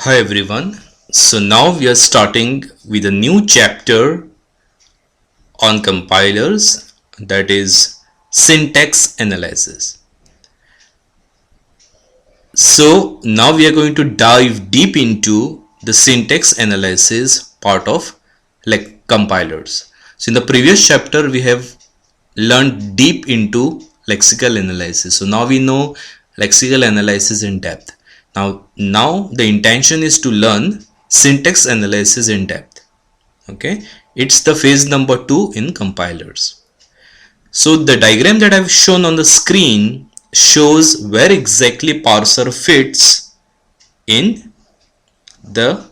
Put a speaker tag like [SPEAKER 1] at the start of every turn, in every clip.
[SPEAKER 1] Hi everyone. So now we are starting with a new chapter on compilers, that is syntax analysis. So now we are going to dive deep into the syntax analysis part of like compilers. So in the previous chapter we have learned deep into lexical analysis. So now we know lexical analysis in depth. Now the intention is to learn syntax analysis in depth. Okay, it's the phase number 2 in compilers. So the diagram that I've shown on the screen shows where exactly parser fits in the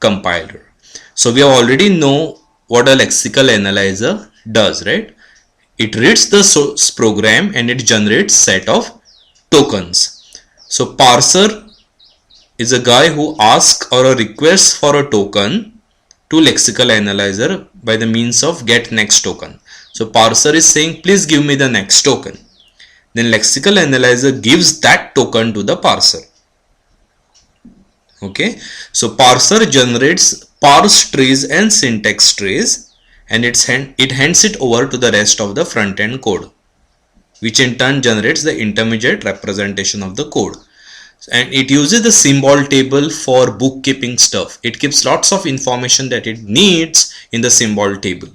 [SPEAKER 1] compiler. So we already know what a lexical analyzer does, right? It reads the source program and it generates set of tokens. So parser is a guy who asks or a requests for a token to lexical analyzer by the means of get next token. So parser is saying please give me the next token. Then lexical analyzer gives that token to the parser. Okay, so parser generates parse trees and syntax trees, and it hands it over to the rest of the front end code, which in turn generates the intermediate representation of the code. And it uses the symbol table for bookkeeping stuff. It keeps lots of information that it needs in the symbol table.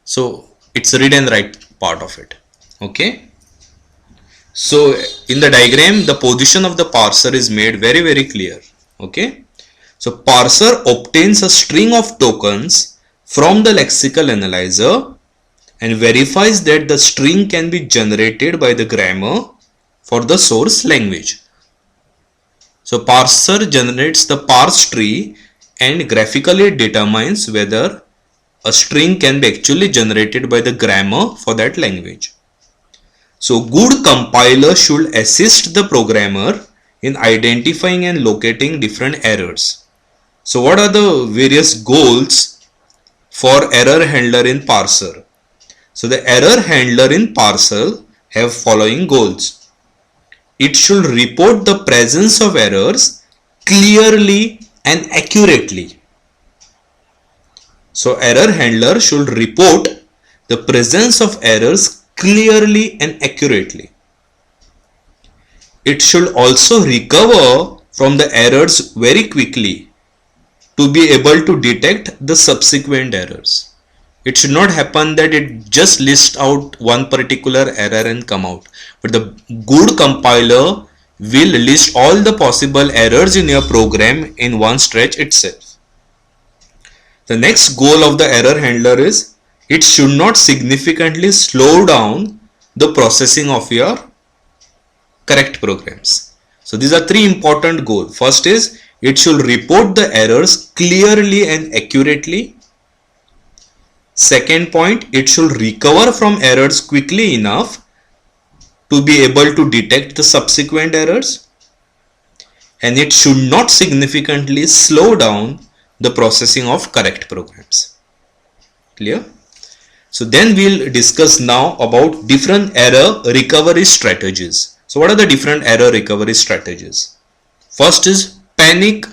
[SPEAKER 1] So it's read and write part of it. Okay. So in the diagram, the position of the parser is made very clear. Okay. So parser obtains a string of tokens from the lexical analyzer and verifies that the string can be generated by the grammar for the source language. So parser generates the parse tree and graphically determines whether a string can be actually generated by the grammar for that language. So good compiler should assist the programmer in identifying and locating different errors. So what are the various goals for error handler in parser? So the error handler in parser have following goals. It should report the presence of errors clearly and accurately. So error handler should report the presence of errors clearly and accurately. It should also recover from the errors very quickly to be able to detect the subsequent errors. It should not happen that it just lists out one particular error and come out. But the good compiler will list all the possible errors in your program in one stretch itself. The next goal of the error handler is it should not significantly slow down the processing of your correct programs. So these are three important goals. First is it should report the errors clearly and accurately. Second point, it should recover from errors quickly enough to be able to detect the subsequent errors, and it should not significantly slow down the processing of correct programs. Clear? So then we'll discuss now about different error recovery strategies. So what are the different error recovery strategies? First is panic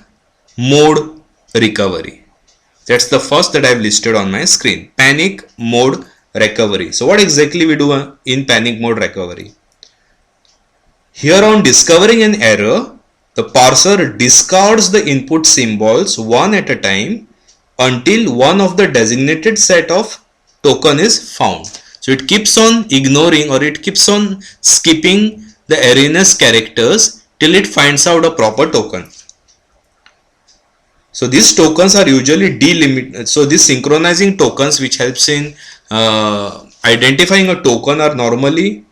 [SPEAKER 1] mode recovery. That's the first that I've listed on my screen. Panic mode recovery. So what exactly we do in panic mode recovery? Here on discovering an error, the parser discards the input symbols one at a time until one of the designated set of token is found. So it keeps on ignoring or it keeps on skipping the erroneous characters till it finds out a proper token. So these tokens are usually delimited. So these synchronizing tokens which helps in identifying a token are normally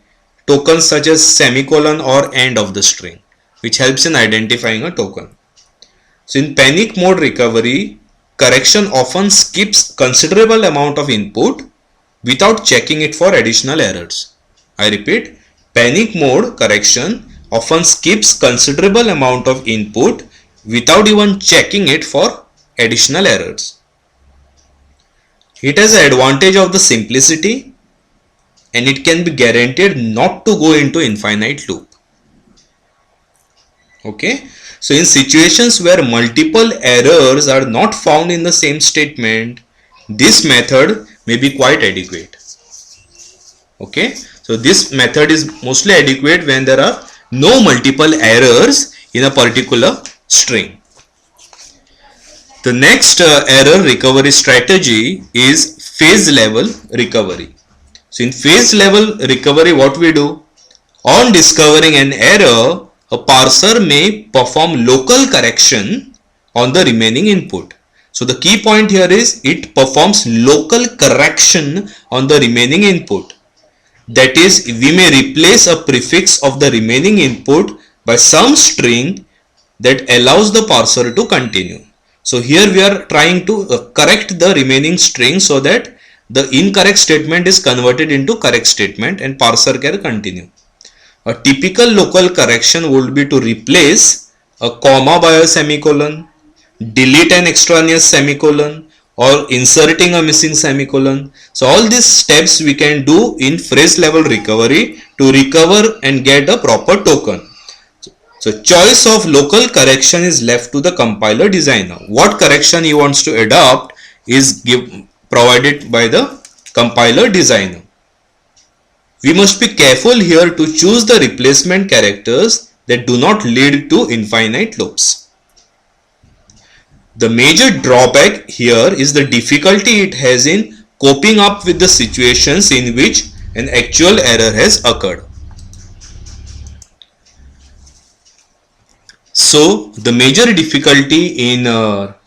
[SPEAKER 1] tokens such as semicolon or end of the string, which helps in identifying a token. So in panic mode recovery, correction often skips considerable amount of input without checking it for additional errors. I repeat, panic mode correction often skips considerable amount of input without even checking it for additional errors. It has the advantage of the simplicity and it can be guaranteed not to go into infinite loop. Okay, So in situations where multiple errors are not found in the same statement, this method may be quite adequate. Okay, so this method is mostly adequate when there are no multiple errors in a particular string. The next error recovery strategy is phase level recovery. So in phase level recovery, what we do? On discovering an error, a parser may perform local correction on the remaining input. So the key point here is it performs local correction on the remaining input. That is, we may replace a prefix of the remaining input by some string that allows the parser to continue. So here we are trying to correct the remaining string so that the incorrect statement is converted into correct statement and parser can continue. A typical local correction would be to replace a comma by a semicolon, delete an extraneous semicolon, or inserting a missing semicolon. So all these steps we can do in phrase level recovery to recover and get a proper token. So choice of local correction is left to the compiler designer. What correction he wants to adopt is provided by the compiler designer. We must be careful here to choose the replacement characters that do not lead to infinite loops. The major drawback here is the difficulty it has in coping up with the situations in which an actual error has occurred. So the major difficulty in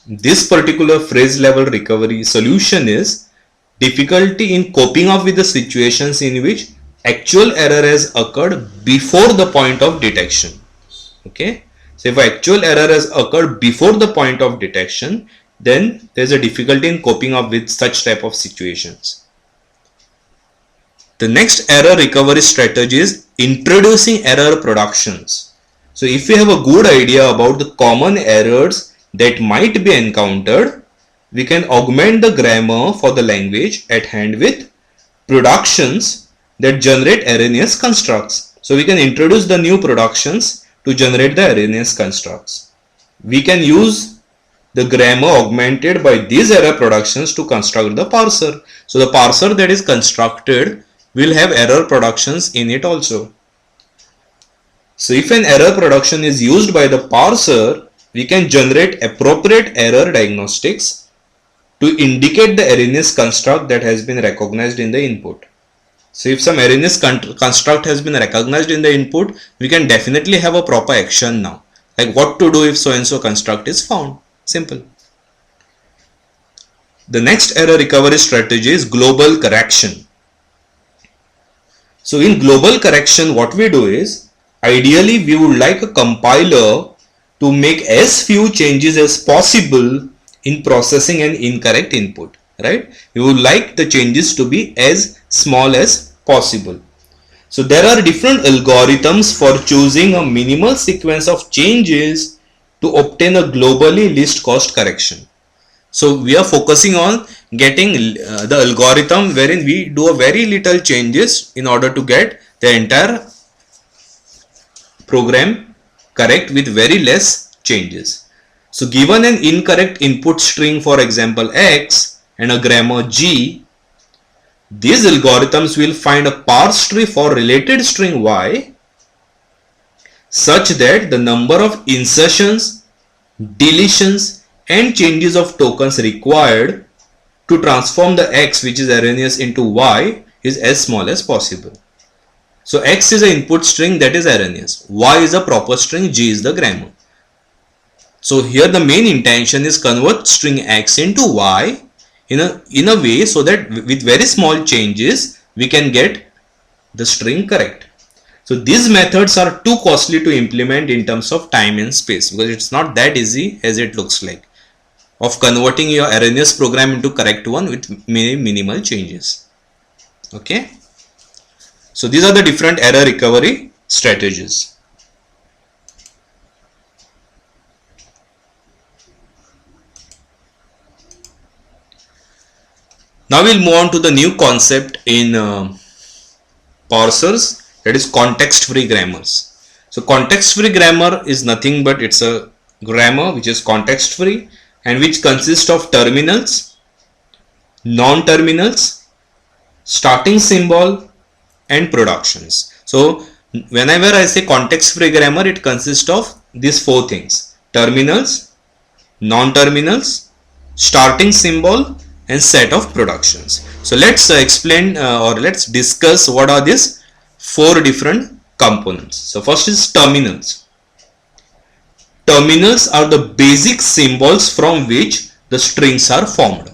[SPEAKER 1] this particular phrase level recovery solution is difficulty in coping up with the situations in which actual error has occurred before the point of detection. Okay, so if actual error has occurred before the point of detection, then there is a difficulty in coping up with such type of situations. The next error recovery strategy is introducing error productions. So if we have a good idea about the common errors that might be encountered, we can augment the grammar for the language at hand with productions that generate erroneous constructs. So we can introduce the new productions to generate the erroneous constructs. We can use the grammar augmented by these error productions to construct the parser. So the parser that is constructed will have error productions in it also. So if an error production is used by the parser, we can generate appropriate error diagnostics to indicate the erroneous construct that has been recognized in the input. So if some erroneous construct has been recognized in the input, we can definitely have a proper action now. Like what to do if so and so construct is found. Simple. The next error recovery strategy is global correction. So in global correction, what we do is, ideally we would like a compiler to make as few changes as possible in processing an incorrect input, right? We would like the changes to be as small as possible. So there are different algorithms for choosing a minimal sequence of changes to obtain a globally least cost correction. So we are focusing on getting the algorithm wherein we do a very little changes in order to get the entire program correct with very less changes. So given an incorrect input string, for example X, and a grammar G, these algorithms will find a parse tree for related string Y such that the number of insertions, deletions and changes of tokens required to transform the X which is erroneous into Y is as small as possible. So X is an input string that is erroneous, Y is a proper string, G is the grammar. So here the main intention is convert string X into Y in a way so that with very small changes we can get the string correct. So these methods are too costly to implement in terms of time and space, because it's not that easy as it looks like, of converting your erroneous program into correct one with minimal changes. Okay, so these are the different error recovery strategies. Now we'll move on to the new concept in parsers, that is context free grammars. So context free grammar is nothing but it's a grammar which is context free and which consists of terminals, non-terminals, starting symbol and productions. So whenever I say context free grammar, it consists of these four things: terminals, non-terminals, starting symbol and set of productions. So let's explain or let's discuss what are these four different components. So first is terminals. Terminals are the basic symbols from which the strings are formed.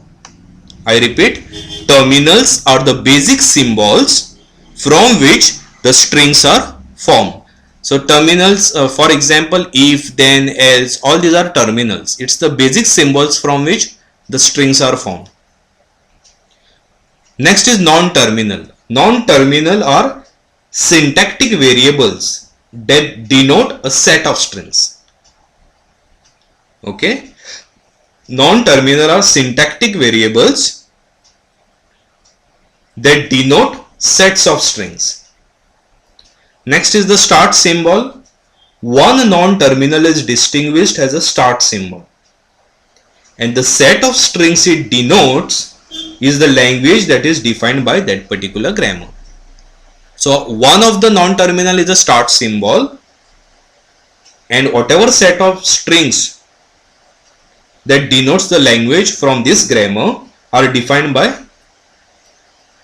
[SPEAKER 1] I repeat, terminals are the basic symbols from which the strings are formed. So terminals, for example, if, then, else, all these are terminals. It's the basic symbols from which the strings are formed. Next is non-terminal. Non-terminal are syntactic variables that denote a set of strings. Okay. Non-terminal are syntactic variables that denote sets of strings. Next is the start symbol. One non-terminal is distinguished as a start symbol, and the set of strings it denotes is the language that is defined by that particular grammar. So one of the non-terminal is a start symbol, and whatever set of strings that denotes the language from this grammar are defined by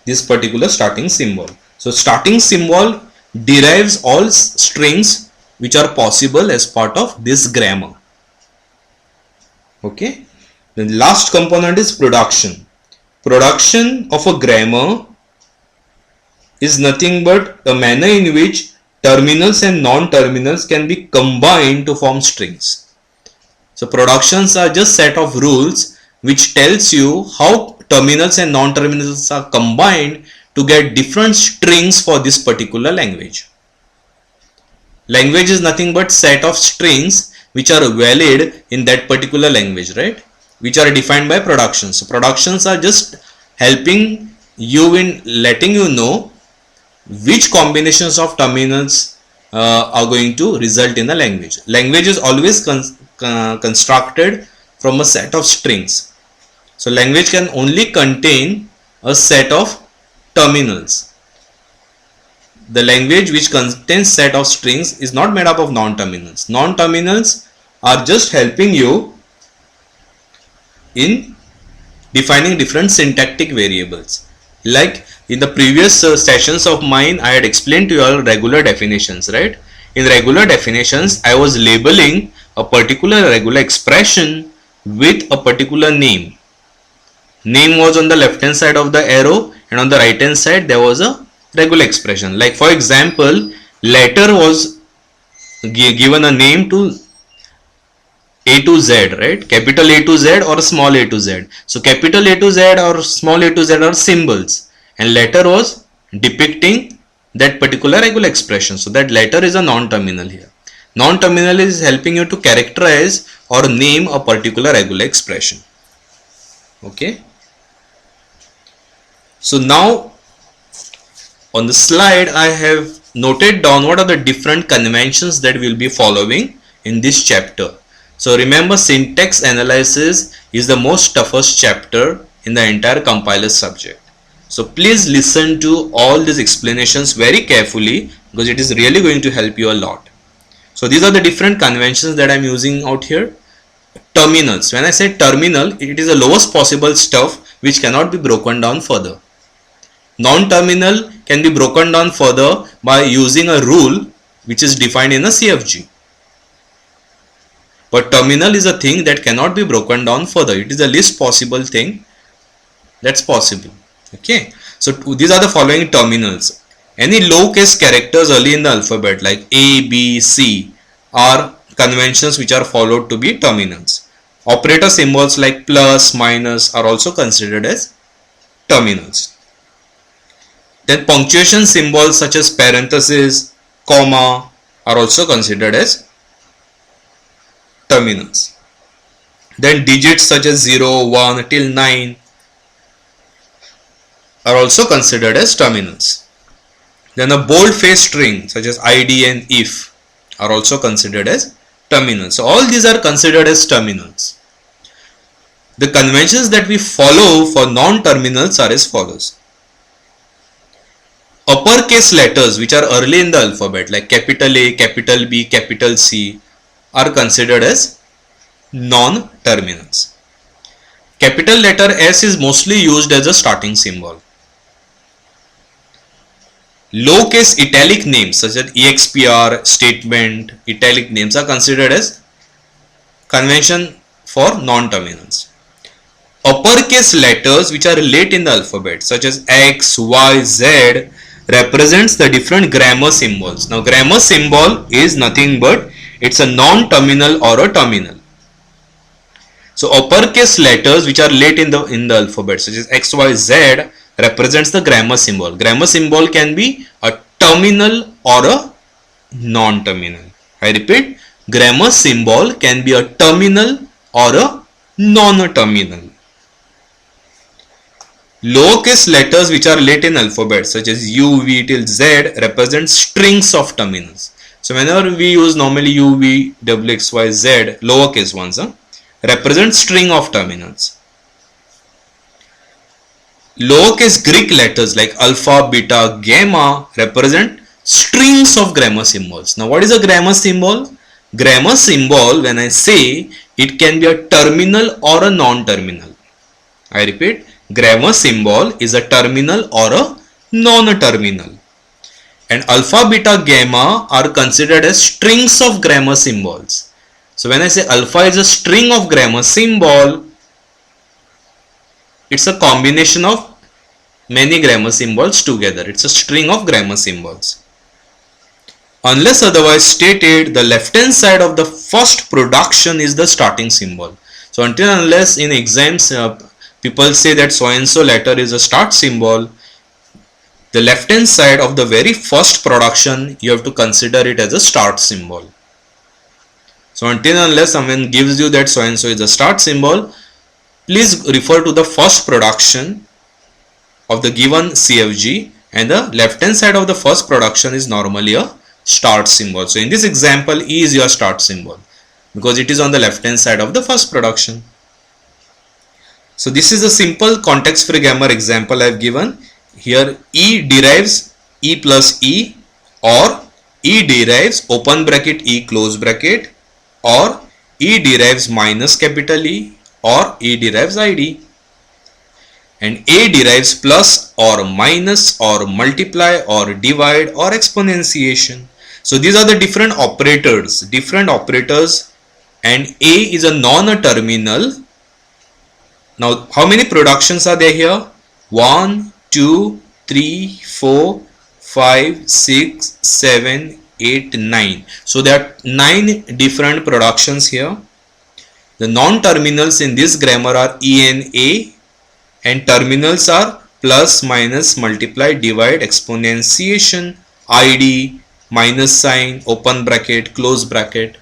[SPEAKER 1] this particular starting symbol. So starting symbol derives all strings which are possible as part of this grammar. Okay. The last component is production. Production of a grammar is nothing but a manner in which terminals and non-terminals can be combined to form strings. So productions are just set of rules which tells you how terminals and non-terminals are combined to get different strings for this particular language. Language is nothing but set of strings which are valid in that particular language, right? Which are defined by productions. So productions are just helping you in letting you know which combinations of terminals are going to result in the language. Language is always constructed from a set of strings. So language can only contain a set of terminals. The language which contains set of strings is not made up of non-terminals. Non-terminals are just helping you in defining different syntactic variables. Like in the previous sessions of mine, I had explained to you all regular definitions, right? In regular definitions, I was labeling a particular regular expression with a particular name. Name was on the left hand side of the arrow, and on the right hand side there was a regular expression. Like for example, letter was given a name to A to Z, right? Capital A to Z or small a to Z. So capital A to Z or small a to Z are symbols, and letter was depicting that particular regular expression. So that letter is a non-terminal here. Non-terminal is helping you to characterize or name a particular regular expression. Okay. So now on the slide I have noted down what are the different conventions that we will be following in this chapter. So remember, syntax analysis is the most toughest chapter in the entire compiler subject. So please listen to all these explanations very carefully because it is really going to help you a lot. So these are the different conventions that I am using out here. Terminals. When I say terminal, it is the lowest possible stuff which cannot be broken down further. Non-terminal can be broken down further by using a rule which is defined in a CFG. But terminal is a thing that cannot be broken down further. It is the least possible thing that's possible. Okay. So these are the following terminals. Any low case characters early in the alphabet like A, B, C are conventions which are followed to be terminals. Operator symbols like plus, minus are also considered as terminals. Then punctuation symbols such as parenthesis, comma are also considered as terminals. Then digits such as 0, 1 till 9 are also considered as terminals. Then a bold face string such as id and if are also considered as terminals. So all these are considered as terminals. The conventions that we follow for non-terminals are as follows. Uppercase letters which are early in the alphabet like capital A, capital B, capital C are considered as non-terminals. Capital letter S is mostly used as a starting symbol. Lowercase italic names such as EXPR, statement, italic names are considered as convention for non-terminals. Uppercase letters which are late in the alphabet such as X, Y, Z represents the different grammar symbols. Now grammar symbol is nothing but it's a non-terminal or a terminal. So uppercase letters which are late in the alphabet such as X, Y, Z represents the grammar symbol. Grammar symbol can be a terminal or a non-terminal. I repeat, grammar symbol can be a terminal or a non-terminal. Lowercase letters which are late in alphabet such as U, V till Z represent strings of terminals. So whenever we use normally U, V, W, X, Y, Z, lowercase ones represent string of terminals. Lowercase Greek letters like alpha, beta, gamma represent strings of grammar symbols. Now what is a grammar symbol? Grammar symbol, when I say, it can be a terminal or a non-terminal. I repeat, grammar symbol is a terminal or a non-terminal. And alpha, beta, gamma are considered as strings of grammar symbols. So when I say alpha is a string of grammar symbol, it's a combination of many grammar symbols together. It's a string of grammar symbols. Unless otherwise stated, the left hand side of the first production is the starting symbol. So until and unless in exams people say that so and so letter is a start symbol, the left hand side of the very first production you have to consider it as a start symbol. So until and unless someone gives you that so and so is a start symbol, please refer to the first production of the given CFG, and the left hand side of the first production is normally a start symbol. So in this example, E is your start symbol because it is on the left hand side of the first production. So this is a simple context free grammar example I have given. Here E derives E plus E, or E derives open bracket E close bracket, or E derives minus capital E, or E derives ID. And A derives plus or minus or multiply or divide or exponentiation. So these are the different operators, and A is a non-terminal. Now how many productions are there here? 1, 2, 3, 4, 5, 6, 7, 8, 9. So there are 9 different productions here. The non-terminals in this grammar are E and A, and terminals are plus, minus, multiply, divide, exponentiation, ID, minus sign, open bracket, close bracket.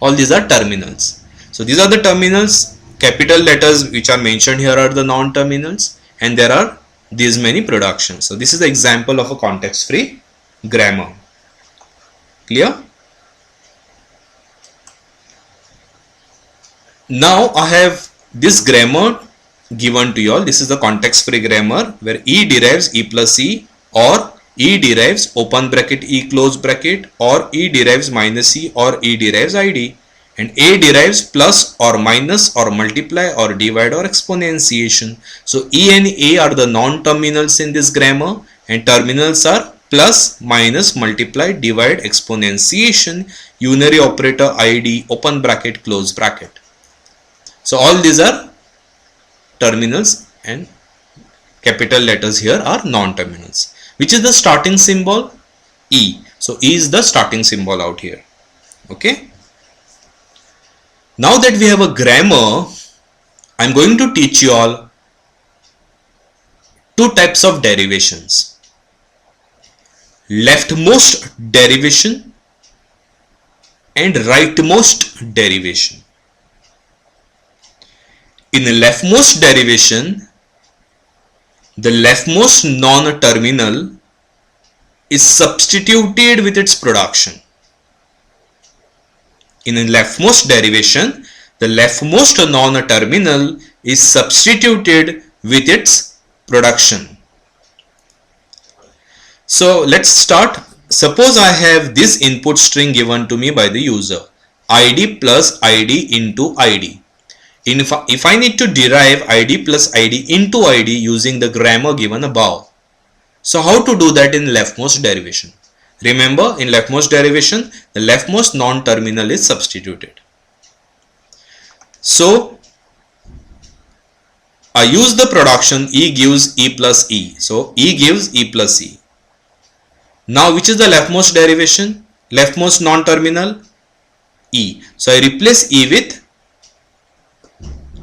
[SPEAKER 1] All these are terminals. So these are the terminals. Capital letters which are mentioned here are the non-terminals, and there are these many productions. So this is the example of a context free grammar. Clear? Now I have this grammar given to you all. This is the context free grammar where E derives E plus E, or E derives open bracket E close bracket, or E derives minus E, or E derives ID, and A derives plus or minus or multiply or divide or exponentiation. So E and A are the non-terminals in this grammar, and terminals are plus, minus, multiply, divide, exponentiation, unary operator, ID, open bracket, close bracket. So all these are terminals, and capital letters here are non-terminals. Which is the starting symbol? E. So E is the starting symbol out here. Okay. Now that we have a grammar, I am going to teach you all 2 types of derivations. Leftmost derivation and rightmost derivation. In leftmost derivation, the leftmost non-terminal is substituted with its production. in the leftmost derivation, the leftmost non-terminal is substituted with its production. So let's start. Suppose I have this input string given to me by the user, id plus id into id. If I need to derive id plus id into id using the grammar given above. So how to do that in leftmost derivation? Remember, in leftmost derivation, the leftmost non-terminal is substituted. So I use the production E gives E plus E. So E gives E plus E. Now which is the leftmost derivation? Leftmost non-terminal? E. So I replace E with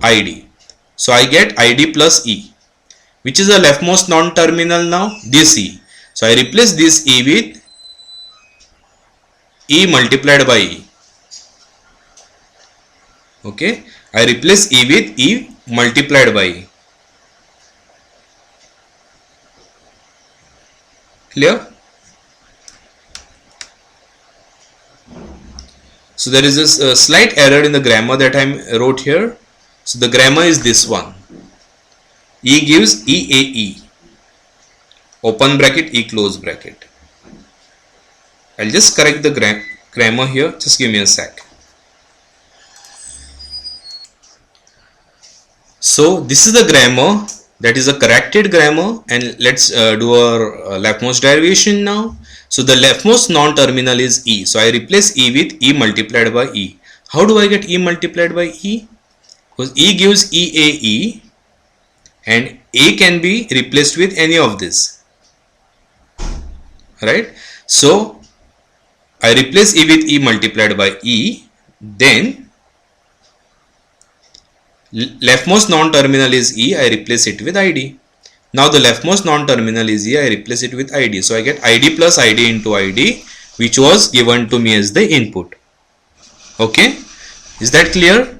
[SPEAKER 1] id. So I get id plus E. Which is the leftmost non-terminal now? This E. So I replace this E with E multiplied by E. Okay. I replace E with E multiplied by E. Clear? So there is a slight error in the grammar that I wrote here. So the grammar is this one. E gives EAE. Open bracket, E close bracket. I'll just correct the grammar here. Just give me a sec. So this is the grammar. That is a corrected grammar. And let's do our leftmost derivation now. So the leftmost non-terminal is E. So I replace E with E multiplied by E. How do I get E multiplied by E? Because E gives EAE and A can be replaced with any of this. Right? So I replace E with E multiplied by E. Then leftmost non-terminal is E. I replace it with ID. Now the leftmost non-terminal is E. I replace it with ID. So I get ID plus ID into ID, which was given to me as the input. Okay. Is that clear?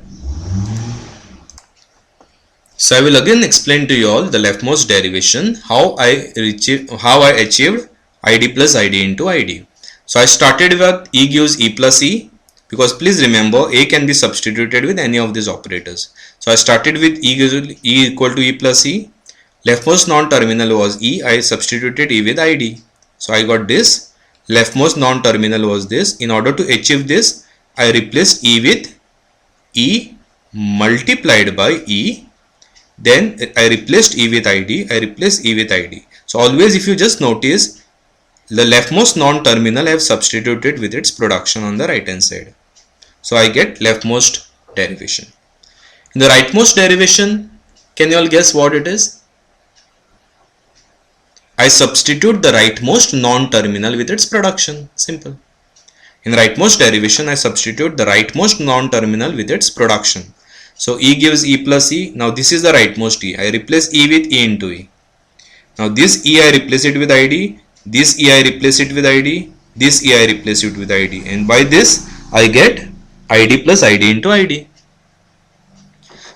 [SPEAKER 1] So I will again explain to you all the leftmost derivation, how I achieved ID plus ID into ID. So I started with E gives E plus E, because please remember A can be substituted with any of these operators. So I started with E equal to E plus E. Leftmost non-terminal was E. I substituted E with ID. So I got this. Leftmost non-terminal was this. In order to achieve this, I replaced E with E multiplied by E. Then I replaced E with ID. I replaced E with ID. So always, if you just notice, the leftmost non-terminal I have substituted with its production on the right hand side. So I get leftmost derivation. In the rightmost derivation, can you all guess what it is? I substitute the rightmost non-terminal with its production. Simple. In rightmost derivation, I substitute the rightmost non-terminal with its production. So E gives E plus E. Now this is the rightmost E. I replace E with E into E. Now this E I replace it with ID. This E I replace it with ID. This E I replace it with ID. And by this I get ID plus ID into ID.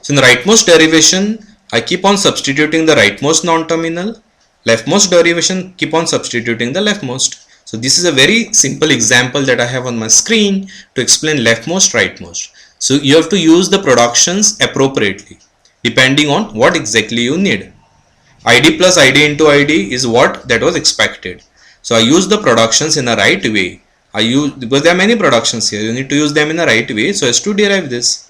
[SPEAKER 1] So in the rightmost derivation, I keep on substituting the rightmost non-terminal. Leftmost derivation, keep on substituting the leftmost. So this is a very simple example that I have on my screen to explain leftmost, rightmost. So you have to use the productions appropriately depending on what exactly you need. ID plus ID into ID is what that was expected. So I use the productions in a right way. Because there are many productions here, you need to use them in a right way so as to derive this.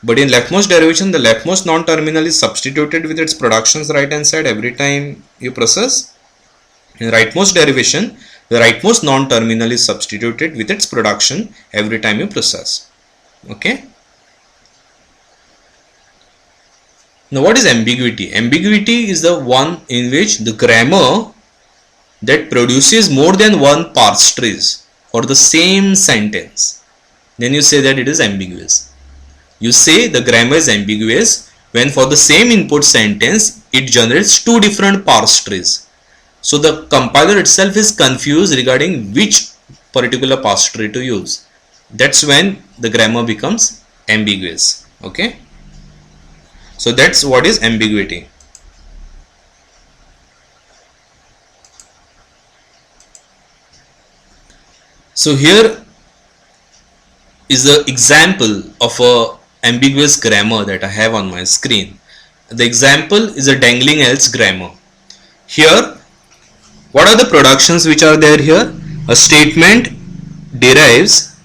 [SPEAKER 1] But in leftmost derivation, the leftmost non-terminal is substituted with its productions right hand side every time you process. In rightmost derivation, the rightmost non-terminal is substituted with its production every time you process. Okay. Now what is ambiguity? Ambiguity is the one in which the grammar that produces more than one parse trace for the same sentence. Then you say that it is ambiguous. You say the grammar is ambiguous when for the same input sentence it generates two different parse trees. So the compiler itself is confused regarding which particular parse tree to use. That's when the grammar becomes ambiguous. Okay. So that's what is ambiguity. So here is the example of a ambiguous grammar that I have on my screen. The example is a dangling else grammar. Here, what are the productions which are there here? A statement derives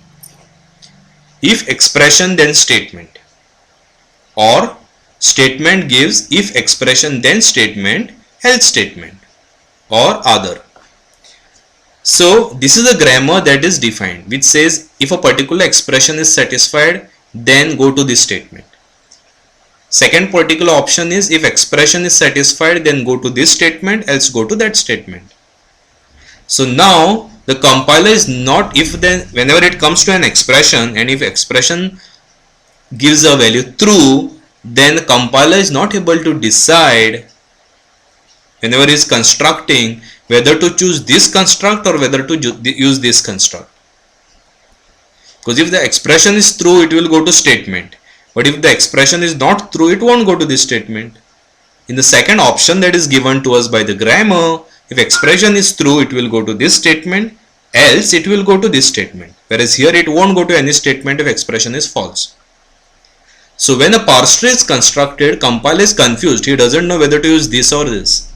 [SPEAKER 1] if expression then statement, or statement gives if expression then statement else statement, or other. So this is a grammar that is defined, which says if a particular expression is satisfied, then go to this statement. Second particular option is if expression is satisfied, then go to this statement, else go to that statement. So now the compiler is not, if then whenever it comes to an expression and if expression gives a value true, then the compiler is not able to decide whenever it is constructing whether to choose this construct or whether to use this construct. Because if the expression is true, it will go to statement, but if the expression is not true, it won't go to this statement. In the second option that is given to us by the grammar, if expression is true, it will go to this statement, else it will go to this statement, whereas here it won't go to any statement if expression is false. So when a parse tree is constructed, compiler is confused, he doesn't know whether to use this or this,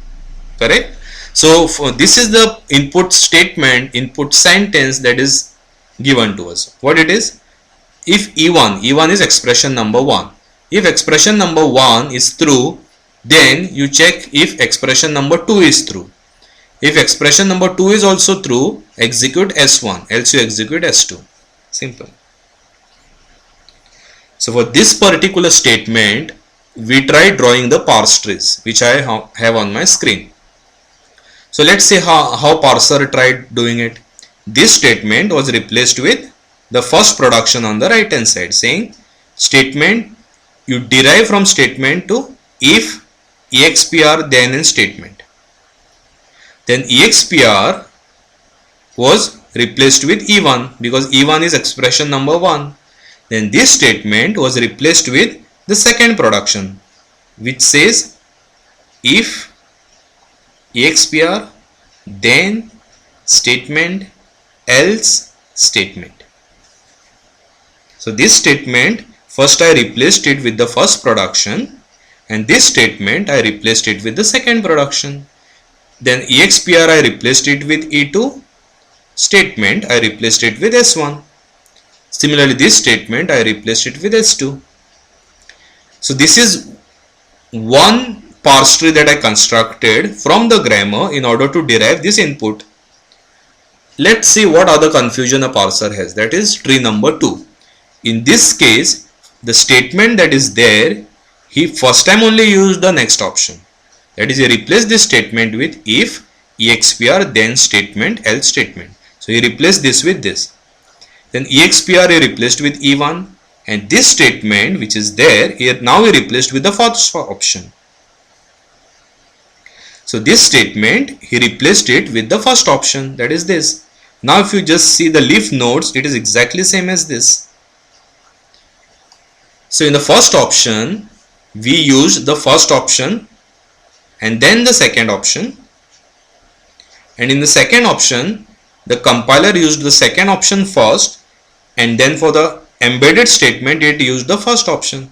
[SPEAKER 1] correct? So this is the input statement, input sentence that is given to us. What it is? If E1 is expression number 1. If expression number 1 is true, then you check if expression number 2 is true. If expression number 2 is also true, execute S1, else you execute S2. Simple. So for this particular statement, we try drawing the parse trees, which I have on my screen. So let's see how parser tried doing it. This statement was replaced with the first production on the right hand side, saying statement, you derive from statement to if expr then and statement. Then expr was replaced with E1 because E1 is expression number 1. Then this statement was replaced with the second production, which says if expr then statement else statement. So this statement, first I replaced it with the first production, and this statement I replaced it with the second production. Then expr I replaced it with E2, statement I replaced it with S1. Similarly this statement I replaced it with S2. So this is one parse tree that I constructed from the grammar in order to derive this input. Let's see what other confusion a parser has, that is tree number 2. In this case, the statement that is there, he first time only used the next option. That is, he replaced this statement with if expr then statement else statement. So he replaced this with this. Then expr he replaced with E1, and this statement which is there here now he replaced with the first option. So this statement he replaced it with the first option, that is this. Now if you just see the leaf nodes, it is exactly same as this. So in the first option, we used the first option and then the second option. And in the second option, the compiler used the second option first, and then for the embedded statement, it used the first option.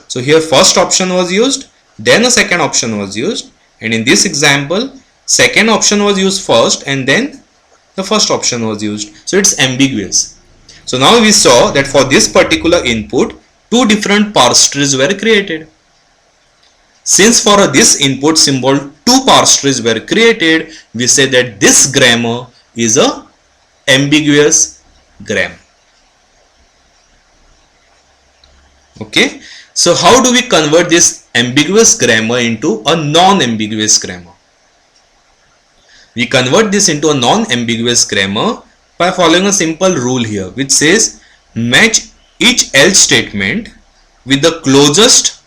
[SPEAKER 1] So here first option was used, then the second option was used. And in this example, second option was used first and then the first option was used. So it's ambiguous. So now we saw that for this particular input, two different parse trees were created. Since for this input symbol two parse trees were created, we say that this grammar is a ambiguous grammar. Okay, so how do we convert this ambiguous grammar into a non-ambiguous grammar? We convert this into a non-ambiguous grammar by following a simple rule here, which says match each else statement with the closest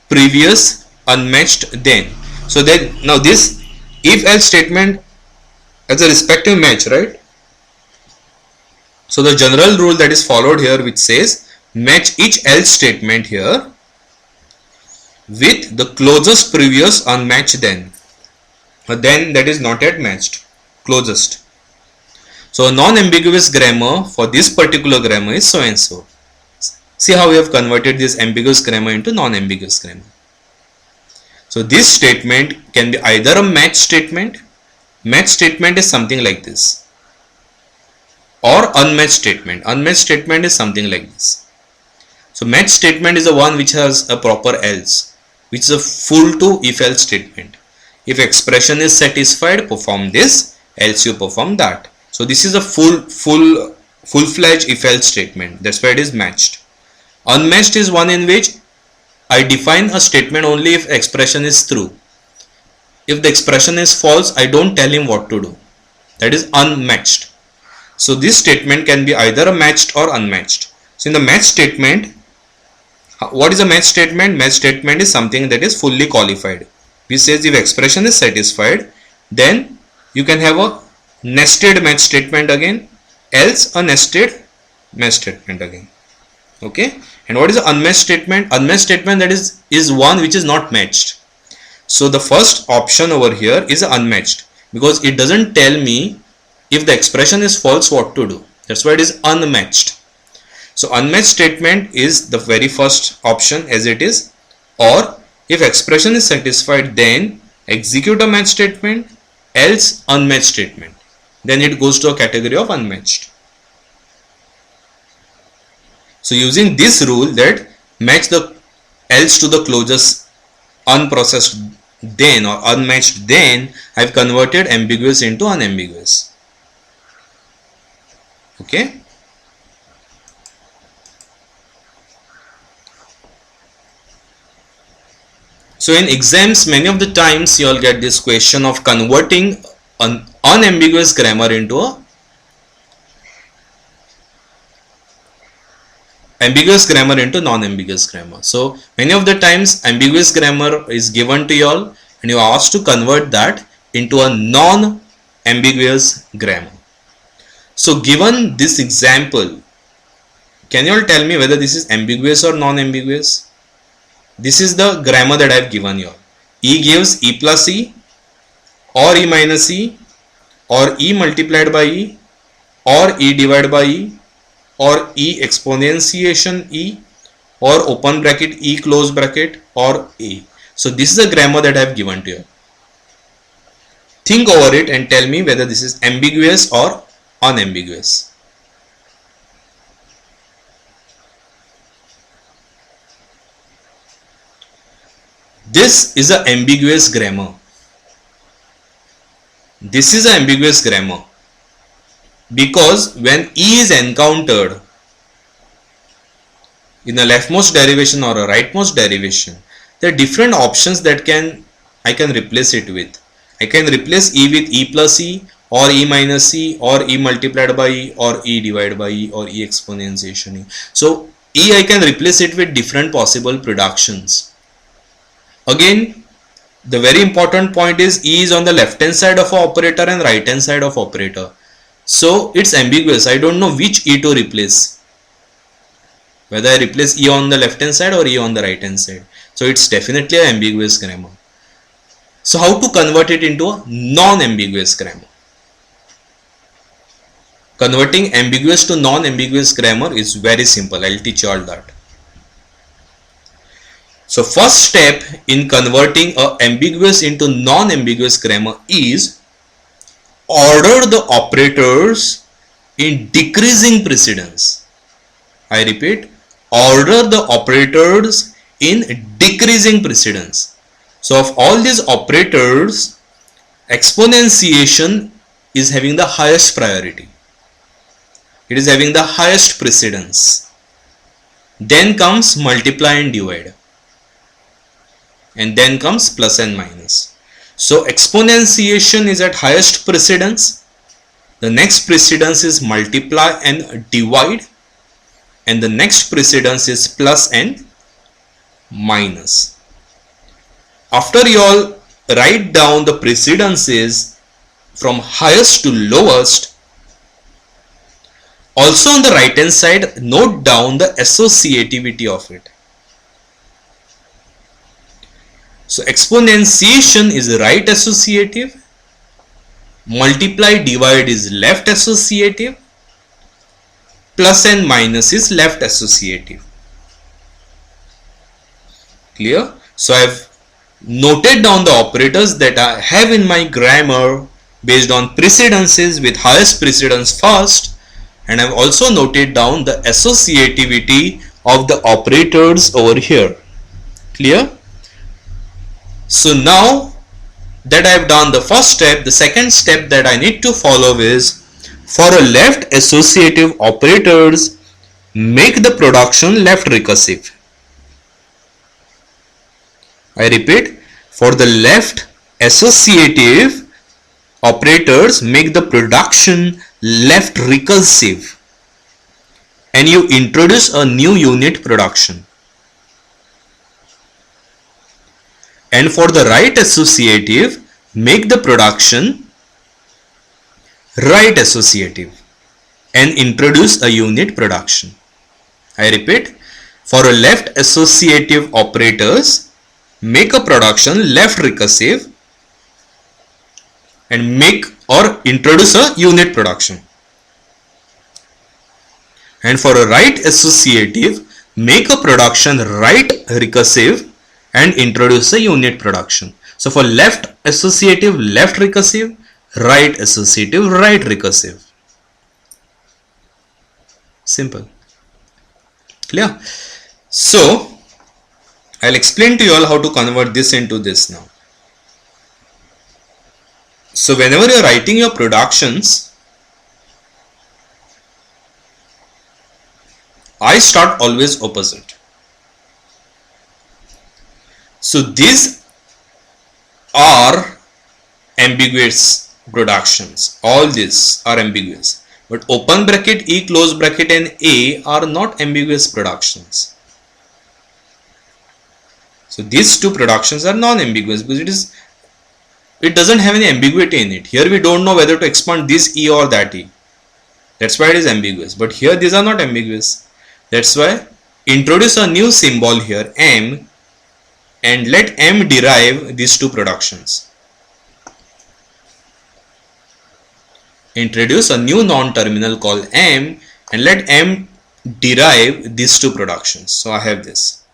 [SPEAKER 1] previous unmatched then. So then now this if else statement has a respective match, right? So the general rule that is followed here, which says match each else statement here with the closest previous unmatched then, but then that is not yet matched, closest. So a non-ambiguous grammar for this particular grammar is so and so. See how we have converted this ambiguous grammar into non-ambiguous grammar. So this statement can be either a match statement. Match statement is something like this, or unmatched statement. Unmatched statement is something like this. So match statement is the one which has a proper else, which is a full to if else statement. If expression is satisfied, perform this, else you perform that. So this is a full-fledged if else statement. That's why it is matched. Unmatched is one in which I define a statement only if expression is true. If the expression is false, I don't tell him what to do. That is unmatched. So this statement can be either a matched or unmatched. So in the match statement, what is a match statement? Match statement is something that is fully qualified. Which says if expression is satisfied, then you can have a nested match statement again, else a nested match statement again. Okay. And what is the unmatched statement? Unmatched statement, that is one which is not matched. So the first option over here is unmatched, because it doesn't tell me if the expression is false what to do. That's why it is unmatched. So unmatched statement is the very first option as it is, or if expression is satisfied, then execute a match statement, else unmatched statement. Then it goes to a category of unmatched. So using this rule, that match the else to the closest unprocessed then or unmatched then, I have converted ambiguous into unambiguous. Okay. So in exams, many of the times you all get this question of converting an unambiguous grammar into a ambiguous grammar into non-ambiguous grammar. So many of the times ambiguous grammar is given to you all and you are asked to convert that into a non-ambiguous grammar. So given this example, can you all tell me whether this is ambiguous or non-ambiguous? This is the grammar that I have given you all. E gives E plus E, or E minus E, or E multiplied by E, or E divided by E, or E exponentiation E, or open bracket E close bracket, or A. So this is a grammar that I have given to you. Think over it and tell me whether this is ambiguous or unambiguous. This is an ambiguous grammar. This is an ambiguous grammar, because when E is encountered in a leftmost derivation or a rightmost derivation, there are different options that I can replace it with. I can replace E with E plus E, or E minus E, or E multiplied by E, or E divided by E, or E exponentiation E. So E, I can replace it with different possible productions. Again, the very important point is E is on the left hand side of an operator and right hand side of operator. So it's ambiguous. I don't know which E to replace. Whether I replace E on the left hand side or E on the right hand side. So it's definitely an ambiguous grammar. So how to convert it into a non-ambiguous grammar? Converting ambiguous to non-ambiguous grammar is very simple. I'll teach you all that. So first step in converting a ambiguous into non-ambiguous grammar is order the operators in decreasing precedence. I repeat, order the operators in decreasing precedence. So of all these operators, exponentiation is having the highest priority. It is having the highest precedence. Then comes multiply and divide. And then comes plus and minus. So exponentiation is at highest precedence. The next precedence is multiply and divide. And the next precedence is plus and minus. After you all write down the precedences from highest to lowest, also on the right hand side, note down the associativity of it. So exponentiation is right associative multiply divide is left associative, plus and minus is left associative. Clear? So I have noted down the operators that I have in my grammar based on precedences with highest precedence first, and I have also noted down the associativity of the operators over here. Clear? So now that I have done the first step, the second step that I need to follow is, for a left associative operators, make the production left recursive. I repeat, for the left associative operators, make the production left recursive, and you introduce a new unit production. And for the right associative, make the production right associative and introduce a unit production. I repeat, for a left associative operators, make a production left recursive and make or introduce a unit production. And for a right associative, make a production right recursive and introduce a unit production. So for left associative, left recursive, right associative, right recursive. Simple. Clear? So I'll explain to you all how to convert this into this now. So whenever you're writing your productions, I start always opposite. So these are ambiguous productions. All these are ambiguous. But open bracket, E, close bracket and A are not ambiguous productions. So these two productions are non-ambiguous because it doesn't have any ambiguity in it. Here we don't know whether to expand this E or that E. That's why it is ambiguous. But here these are not ambiguous. That's why introduce a new symbol here, M, and let M derive these two productions. Introduce a new non-terminal called M and let M derive these two productions. So I have this.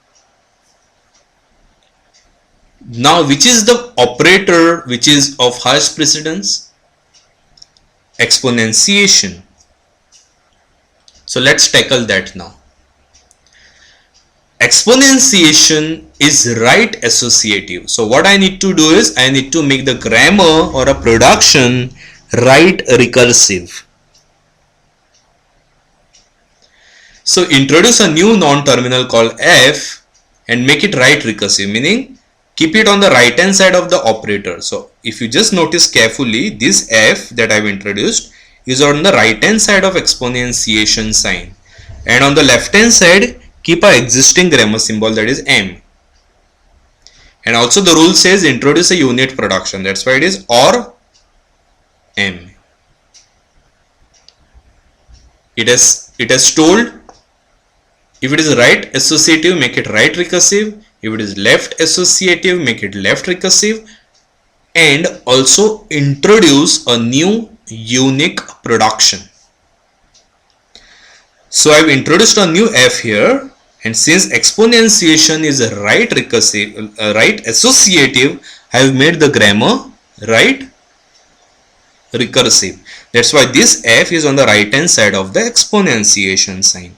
[SPEAKER 1] Now which is the operator which is of highest precedence? Exponentiation. So let's tackle that now. Exponentiation is right associative. So what I need to do is I need to make the grammar or a production right recursive. So introduce a new non-terminal called F and make it right recursive, meaning keep it on the right hand side of the operator. So if you just notice carefully, this F that I have introduced is on the right hand side of exponentiation sign, and on the left hand side keep our existing grammar symbol, that is M. And also the rule says introduce a unit production, that's why it is or M. It has told if it is right associative, make it right recursive. If it is left associative, make it left recursive, and also introduce a new unique production. So I have introduced a new F here, and since exponentiation is a right recursive, right associative, I have made the grammar right recursive. That's why this F is on the right hand side of the exponentiation sign.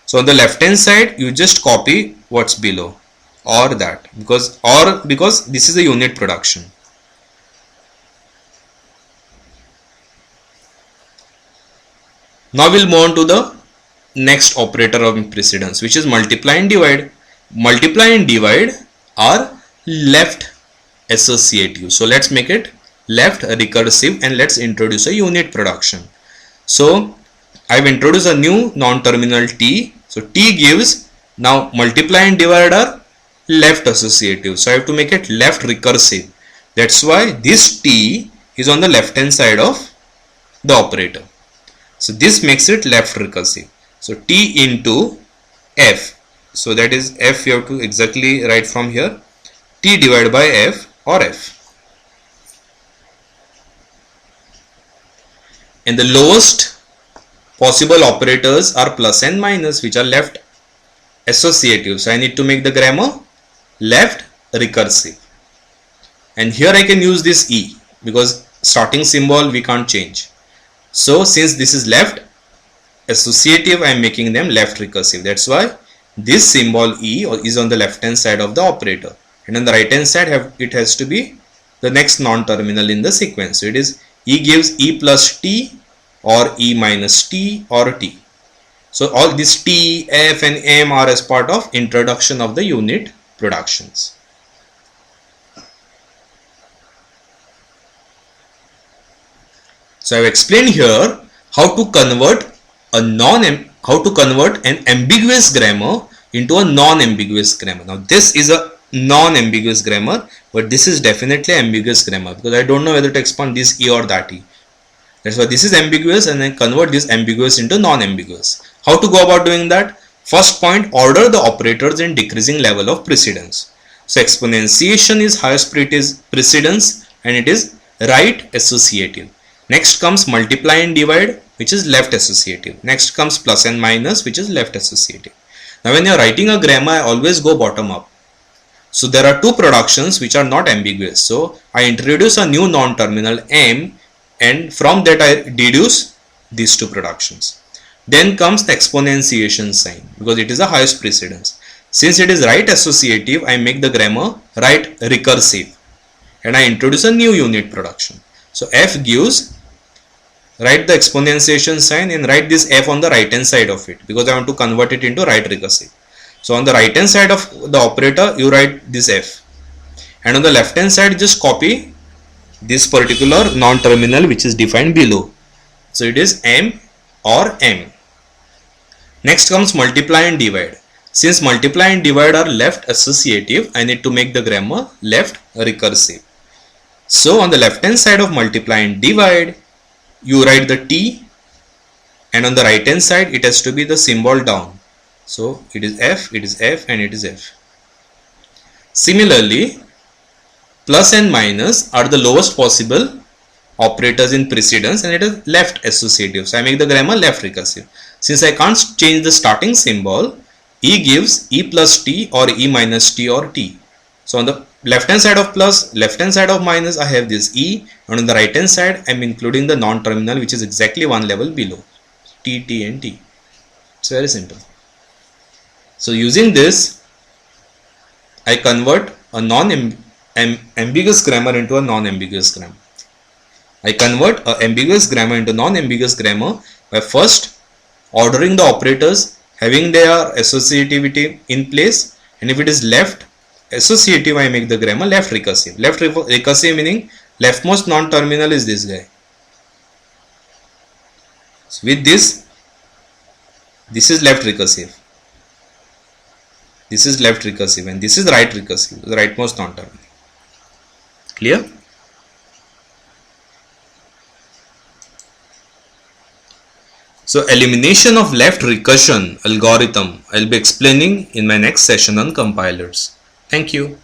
[SPEAKER 1] So on the left hand side, you just copy what's below or that, because this is a unit production. Now we'll move on to the next operator of precedence, which is multiply and divide. Multiply and divide are left associative. So let's make it left recursive and let's introduce a unit production. So I've introduced a new non-terminal T. So T gives, now multiply and divide are left associative. So I have to make it left recursive. That's why this T is on the left hand side of the operator. So this makes it left recursive. So T into F. So that is F, you have to exactly write from here. T divided by F or F. and the lowest possible operators are plus and minus, which are left associative. So I need to make the grammar left recursive, and here I can use this E because starting symbol we can't change. So since this is left associative, I am making them left recursive. That's why this symbol E is on the left hand side of the operator, and on the right hand side it has to be the next non-terminal in the sequence. So it is E gives E plus T or E minus T or T. So all these T, F and M are as part of introduction of the unit productions. So I have explained here how to convert an ambiguous grammar into a non-ambiguous grammar. Now this is a non-ambiguous grammar, but this is definitely ambiguous grammar because I don't know whether to expand this E or that E. That's why this is ambiguous, and then convert this ambiguous into non-ambiguous. How to go about doing that? First point, order the operators in decreasing level of precedence. So exponentiation is highest precedence and it is right associative. Next comes multiply and divide, which is left associative. Next comes plus and minus, which is left associative. Now when you are writing a grammar, I always go bottom up. So there are two productions which are not ambiguous. So I introduce a new non-terminal M, and from that I deduce these two productions. Then comes the exponentiation sign because it is the highest precedence. Since it is right associative, I make the grammar right recursive and I introduce a new unit production. So F gives, write the exponentiation sign and write this F on the right hand side of it because I want to convert it into right recursive. So on the right hand side of the operator, you write this F, and on the left hand side just copy this particular non-terminal which is defined below. So it is M or M. Next comes multiply and divide. Since multiply and divide are left associative, I need to make the grammar left recursive. So on the left hand side of multiply and divide, you write the T, and on the right hand side it has to be the symbol down. So it is F, and it is F. Similarly, plus and minus are the lowest possible operators in precedence and it is left associative. So I make the grammar left recursive. Since I can't change the starting symbol, E gives E plus T or E minus T or T. So on the left hand side of plus, left hand side of minus, I have this E, and on the right hand side I am including the non-terminal which is exactly one level below, T, T and T. It's very simple. So using this, I convert a non-ambiguous grammar into a non-ambiguous grammar. I convert an ambiguous grammar into non-ambiguous grammar by first ordering the operators, having their associativity in place, and if it is left associative, I make the grammar left recursive. Left recursive meaning leftmost non-terminal is this guy. So with this is left recursive. This is left recursive and this is right recursive, the rightmost non-terminal. Clear? So elimination of left recursion algorithm I will be explaining in my next session on compilers. Thank you.